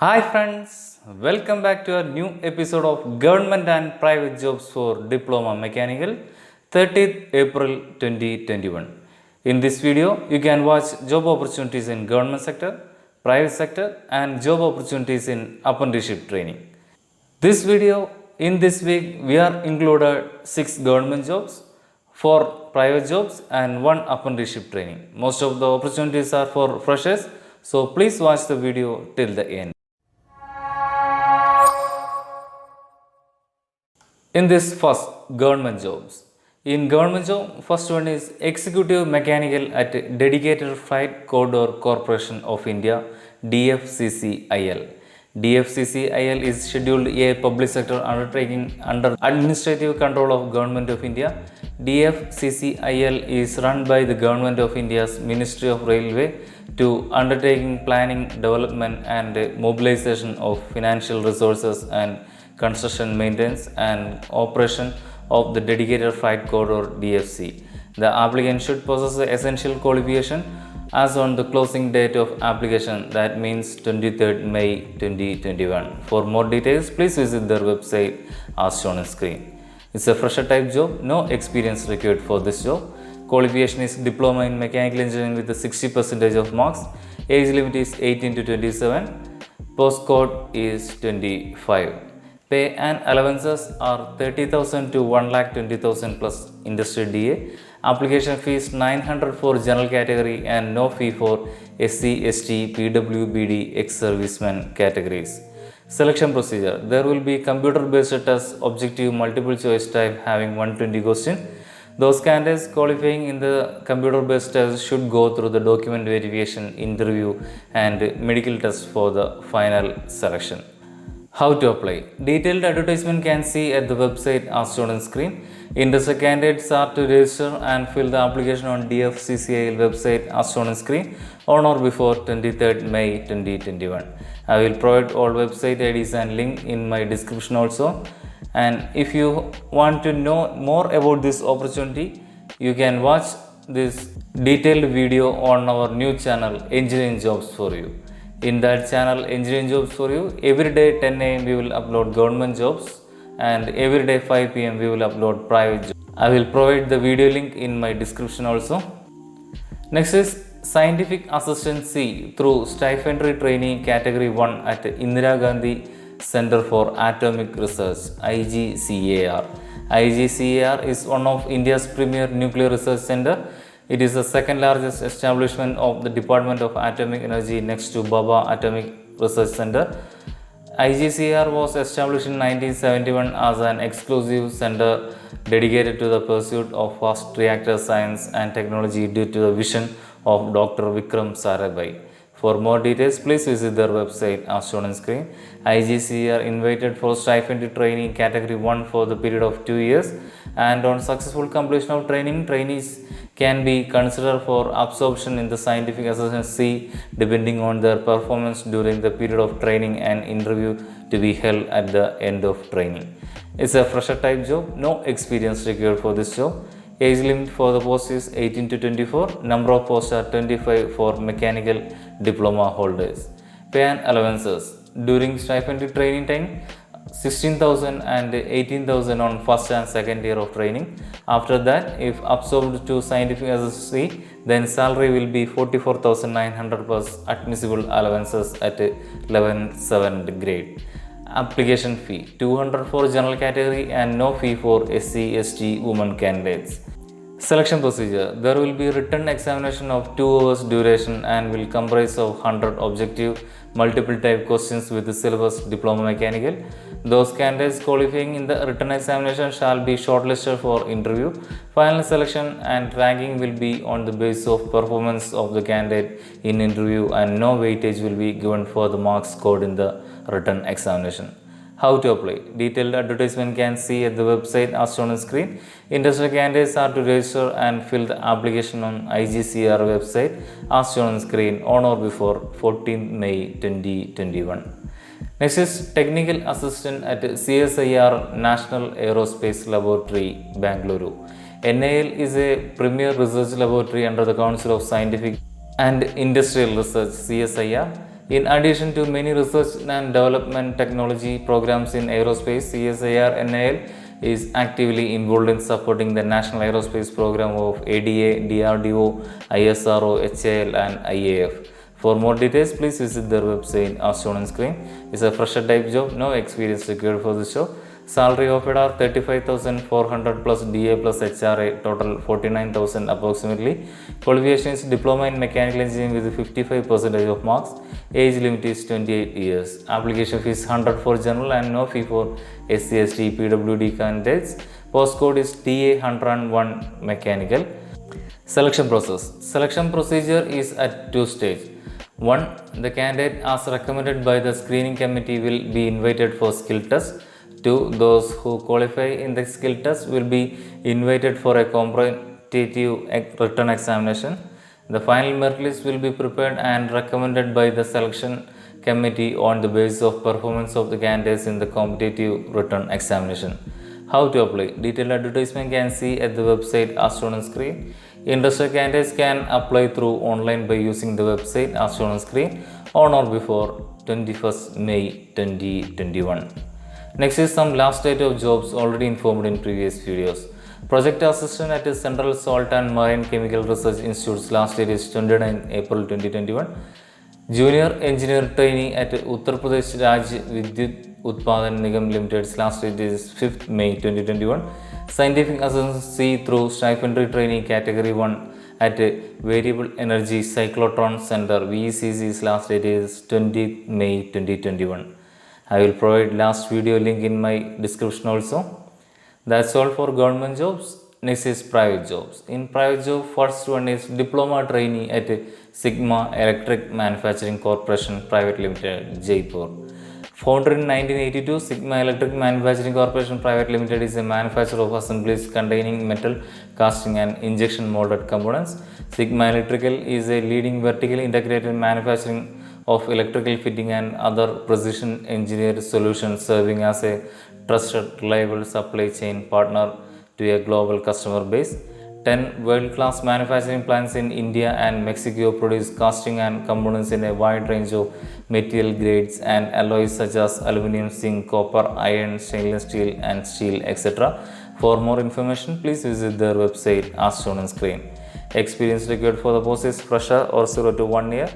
Hi friends, welcome back to a new episode of Government and Private Jobs for Diploma Mechanical 30th April 2021. In this video, you can watch job opportunities in government sector, private sector and job opportunities in apprenticeship training. In this week, we are included 6 government jobs, 4 private jobs and 1 apprenticeship training. Most of the opportunities are for freshers, so please watch the video till the end. In this first government jobs, in government job, first one is executive mechanical at Dedicated Freight Corridor Corporation of India, DFCCIL. DFCCIL is scheduled a public sector undertaking under administrative control of Government of India. DFCCIL is run by the Government of India's Ministry of Railway to undertaking planning, development and mobilization of financial resources and construction, maintenance and operation of the Dedicated Freight Corridor DFC. The applicant should possess the essential qualification as on the closing date of application, that means 23rd May 2021. For more details, please visit their website as shown on screen. It's a fresher type job, no experience required for this job. Qualification is diploma in mechanical engineering with the 60% of marks. Age limit is 18 to 27. Postcode is 25. Pay and allowances are 30,000 to 1,20,000 plus industry DA. Application fees 900 for general category and no fee for SC, ST, PWBD, ex-servicemen categories. Selection procedure. There will be computer-based test, objective, multiple choice type having 120 questions. Those candidates qualifying in the computer-based test should go through the document verification, interview and medical test for the final selection. How to apply? Detailed advertisement can see at the website as shown on screen. Interested candidates are to register and fill the application on DFCCIL website as shown on screen on or before 23rd May 2021. I will provide all website IDs and link in my description also. And if you want to know more about this opportunity, you can watch this detailed video on our new channel Engineering Jobs for You. In that channel Engineering Jobs for You, every day 10 am we will upload government jobs and every day 5 pm we will upload private jobs. I will provide the video link in my description also. Next is Scientific Assistant C through Stipendary Trainee Category 1 at Indira Gandhi Center for Atomic Research, IGCAR. IGCAR is one of India's premier nuclear research center. It is the second largest establishment of the Department of Atomic Energy next to Bhabha Atomic Research Center. IGCR was established in 1971 as an exclusive center dedicated to the pursuit of fast reactor science and technology due to the vision of Dr. Vikram Sarabhai. For more details, please visit their website as shown on screen. IGCR invited for stipend training category 1 for the period of 2 years, and on successful completion of training, trainees can be considered for absorption in the Scientific Assistant C depending on their performance during the period of training and interview to be held at the end of training. It's a fresher type job, no experience required for this job. Age limit for the post is 18 to 24. Number of posts are 25 for mechanical diploma holders. Pay and allowances. During stipend training time, 16,000 and 18,000 on first and second year of training. After that, if absorbed to Scientific Assistant, then salary will be 44,900 plus admissible allowances at 11th grade. Application fee 200 for general category and no fee for SC, ST women candidates. Selection procedure. There will be written examination of 2 hours duration and will comprise of 100 objective multiple type questions with the syllabus diploma mechanical. Those candidates qualifying in the written examination shall be shortlisted for interview. Final selection and ranking will be on the basis of performance of the candidate in interview and no weightage will be given for the marks scored in the written examination. How to apply? Detailed advertisement can see at the website as shown on screen. Interested candidates are to register and fill the application on IGCR website as shown on screen on or before 14th May 2021. Next is Technical Assistant at CSIR National Aerospace Laboratory, Bangalore. NAL is a premier research laboratory under the Council of Scientific and Industrial Research, CSIR. In addition to many research and development technology programs in aerospace, CSIR NIL is actively involved in supporting the National Aerospace Program of ADA, DRDO, ISRO, HAL and IAF. For more details, please visit their website as shown on screen. It's a fresher type job, no experience required for this job. Salary offered are 35,400 plus DA plus HRA, total 49,000 approximately. Qualification is diploma in mechanical engineering with 55% of marks. Age limit is 28 years. Application fees 100 for general and no fee for SC, ST, PWD candidates. Postcode is TA 101 mechanical. Selection process. Selection procedure is at two stages. One, the candidate as recommended by the screening committee will be invited for skill test. Two, those who qualify in the skill test will be invited for a competitive written examination. The final merit list will be prepared and recommended by the selection committee on the basis of performance of the candidates in the competitive written examination. How to apply? Detailed advertisement can see at the website as shown on screen. Interested candidates can apply through online by using the website as shown on screen on or before 21st May 2021. Next is some last date of jobs already informed in previous videos. Project assistant at Central Salt and Marine Chemical Research Institute's last date is 29 April 2021. Junior engineer trainee at Uttar Pradesh Rajya Vidyut Utpadan Nigam Limited's last date is 5th May 2021. Scientific assistance through stipendary trainee category 1 at Variable Energy Cyclotron Center VECC's last date is 20th May 2021. I will provide last video link in my description also. That's all for government jobs. Next is private jobs. In private job, first one is diploma trainee at Sigma Electric Manufacturing Corporation Private Limited, Jaipur. Founded in 1982, Sigma Electric Manufacturing Corporation Private Limited is a manufacturer of assemblies containing metal, casting and injection molded components. Sigma Electrical is a leading vertically integrated manufacturing of electrical fitting and other precision engineered solutions, serving as a trusted, reliable supply chain partner to a global customer base. 10 world-class manufacturing plants in India and Mexico produce casting and components in a wide range of material grades and alloys such as aluminum, zinc, copper, iron, stainless steel and steel, etc. For more information, please visit their website as shown on screen. Experience required for the post is fresher or 0 to 1 year.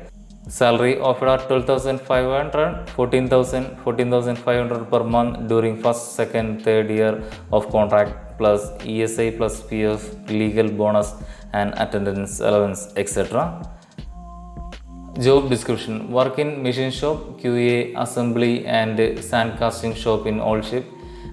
Salary offered are 12,500, 14,500 per month during first, second, third year of contract plus ESI plus PF, legal bonus and attendance allowance, etc. Job description: work in machine shop, QA, assembly and sand casting shop in all ship.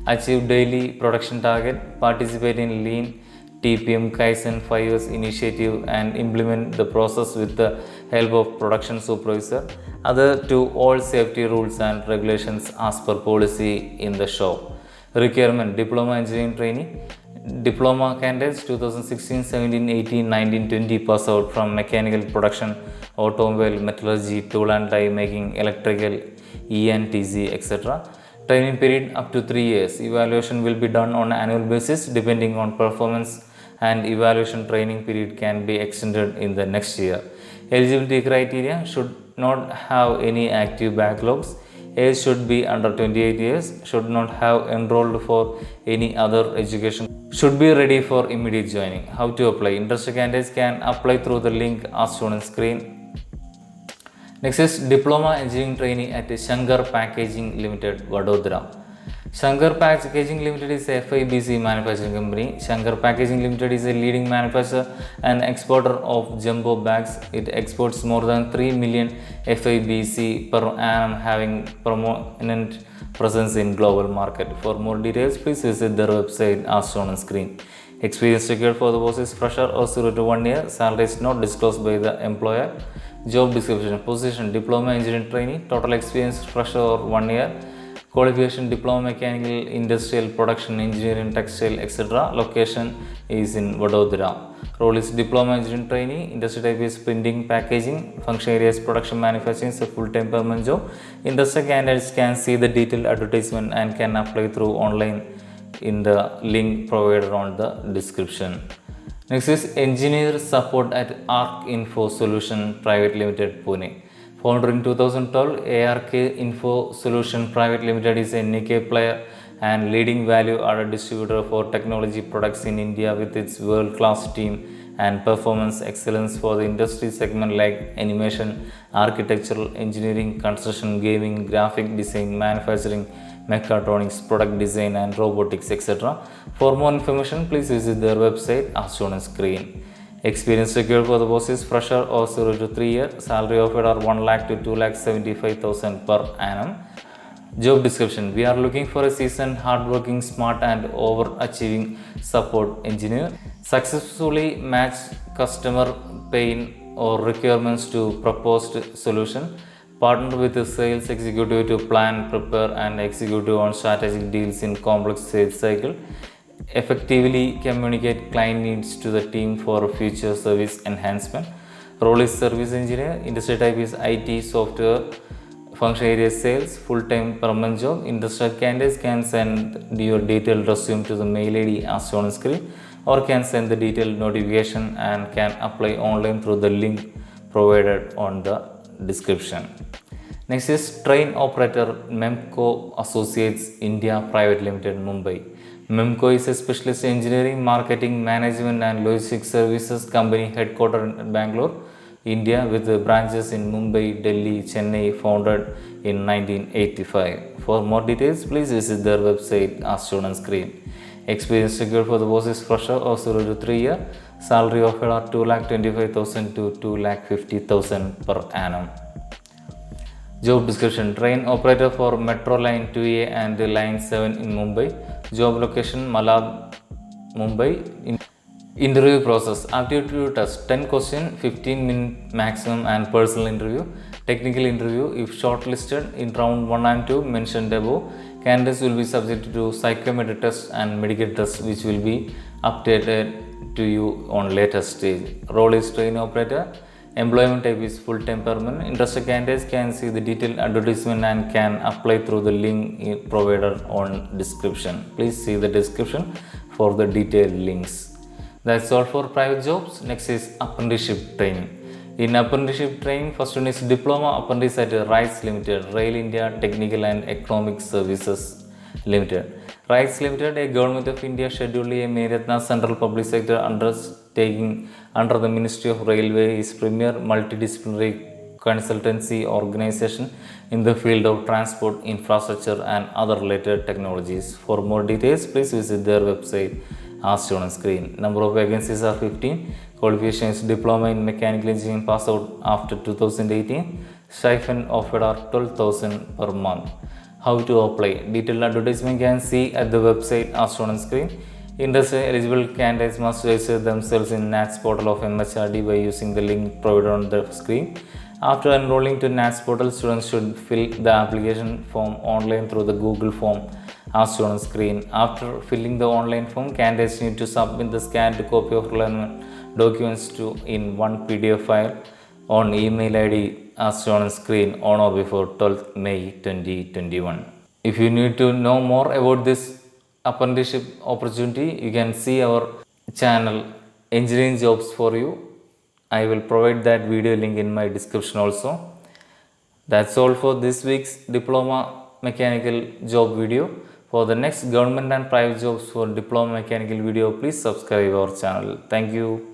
Achieve daily production target. Participate in lean TPM Kaizen 5 years initiative and implement the process with the help of production supervisor. Other to all safety rules and regulations as per policy in the shop. Requirement: diploma engineering training. Diploma candidates 2016, 17, 18, 19, 20 pass out from mechanical production, automobile, metallurgy, tool and die making, electrical, ENTC, etc. Training period up to 3 years. Evaluation will be done on an annual basis depending on performance, and evaluation training period can be extended in the next year. Eligibility criteria: should not have any active backlogs. Age should be under 28 years. Should not have enrolled for any other education. Should be ready for immediate joining. How to apply? Interested candidates can apply through the link as shown on screen. Next is diploma engineering trainee at Shankar Packaging Limited, Vadodara. Shankar Packaging Limited is a FIBC manufacturing company. Shankar Packaging Limited is a leading manufacturer and exporter of jumbo bags. It exports more than 3 million FIBC per annum, having prominent presence in global market. For more details, please visit their website as shown on screen. Experience required for the post is fresher or 0 to 1 year. Salary is not disclosed by the employer. Job description: position diploma engineering trainee. Total experience fresher or 1 year. Qualification: diploma mechanical, industrial, production, engineering, textile, etc. Location is in Vadodara. Role is diploma engineering trainee. Industry type is printing, packaging. Function area is production manufacturing. It's a full-time permanent job. Interested candidates can see the detailed advertisement and can apply through online in the link provided on the description. Next is engineer support at Arc Info Solution Private Limited, Pune. Founded in 2012, ARK Info Solution Private Limited is a Nikkei player and leading value-added distributor for technology products in India with its world-class team and performance excellence for the industry segment like animation, architectural engineering, construction, gaming, graphic design, manufacturing, mechatronics, product design and robotics, etc. For more information, please visit their website as shown on screen. Experience required for the post is fresher or 0 to 3 year. Salary offered are 1 lakh to 2,75,000 per annum. Job description: we are looking for a seasoned, hardworking, smart and overachieving support engineer. Successfully match customer pain or requirements to proposed solution. Partner with the sales executive to plan, prepare and execute on strategic deals in complex sales cycle. Effectively communicate client needs to the team for future service enhancement. Role is service engineer. Industry type is IT, software, function area sales, full-time permanent job. Interested candidates can send your detailed resume to the mail ID as shown on screen or can send the detailed notification and can apply online through the link provided on the description. Next is train operator Memco Associates India Private Limited, Mumbai. Memco is a specialist engineering, marketing, management and logistics services company headquartered in Bangalore, India with branches in Mumbai, Delhi, Chennai, founded in 1985. For more details, please visit their website as shown on screen. Experience required for the post is fresher or 0 to 3 year. Salary offered are 2,25,000 to 2,50,000 per annum. Job description: train operator for Metro Line 2A and Line 7 in Mumbai. Job location Malad, Mumbai. Interview process: aptitude test 10 question, 15-minute maximum and personal interview. Technical interview if shortlisted in round 1 and 2 mentioned above. Candidates will be subjected to psychometric test and medical test which will be updated to you on later stage. Role is train operator. Employment type is full-time permanent. Interested candidates can see the detailed advertisement and can apply through the link provided on description. Please see the description for the detailed links. That's all for private jobs. Next is apprenticeship training. In apprenticeship training, first one is Diploma Apprentice at RISE Limited, Rail India Technical and Economic Services Limited. RISE Limited, a Government of India scheduled a Meritna Central Public Sector undertaking under the Ministry of Railway, is premier multidisciplinary consultancy organization in the field of transport, infrastructure and other related technologies. For more details, please visit their website as shown on screen. Number of vacancies are 15. Qualification is diploma in mechanical engineering pass out after 2018. Stipend offered are 12,000 per month. How to apply? Detailed advertisement can see at the website as shown on screen. Industry eligible candidates must register themselves in NATS portal of MHRD by using the link provided on the screen. After enrolling to NATS portal, students should fill the application form online through the Google form as shown on screen. After filling the online form, candidates need to submit the scanned copy of relevant documents in one PDF file on email ID as shown on screen on or before 12th May 2021. If you need to know more about this apprenticeship opportunity, you can see our channel Engineering Jobs for You. I will provide that video link in my description also. That's all for this week's diploma mechanical job video. For the next government and private jobs for diploma mechanical video, please subscribe our channel. Thank you.